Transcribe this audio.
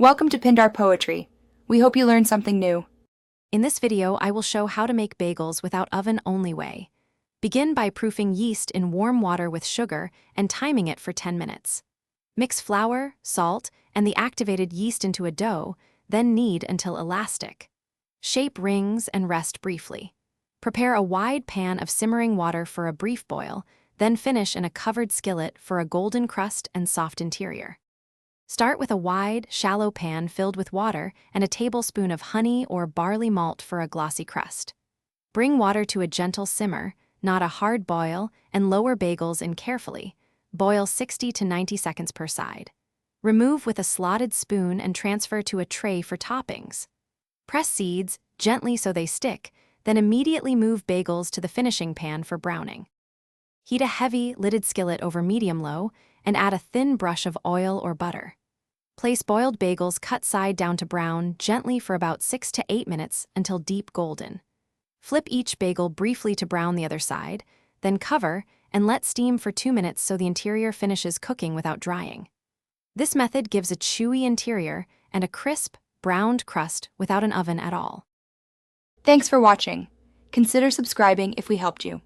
Welcome to Pindar Poetry. We hope you learned something new. In this video, I will show how to make bagels without oven-only way. Begin by proofing yeast in warm water with sugar and timing it for 10 minutes. Mix flour, salt, and the activated yeast into a dough, then knead until elastic. Shape rings and rest briefly. Prepare a wide pan of simmering water for a brief boil, then finish in a covered skillet for a golden crust and soft interior. Start with a wide, shallow pan filled with water and a tablespoon of honey or barley malt for a glossy crust. Bring water to a gentle simmer, not a hard boil, and lower bagels in carefully. Boil 60 to 90 seconds per side. Remove with a slotted spoon and transfer to a tray for toppings. Press seeds gently so they stick, then immediately move bagels to the finishing pan for browning. Heat a heavy, lidded skillet over medium-low and add a thin brush of oil or butter. Place boiled bagels cut side down to brown gently for about 6 to 8 minutes until deep golden. Flip each bagel briefly to brown the other side, then cover and let steam for 2 minutes so the interior finishes cooking without drying. This method gives a chewy interior and a crisp, browned crust without an oven at all. Thanks for watching. Consider subscribing if we helped you.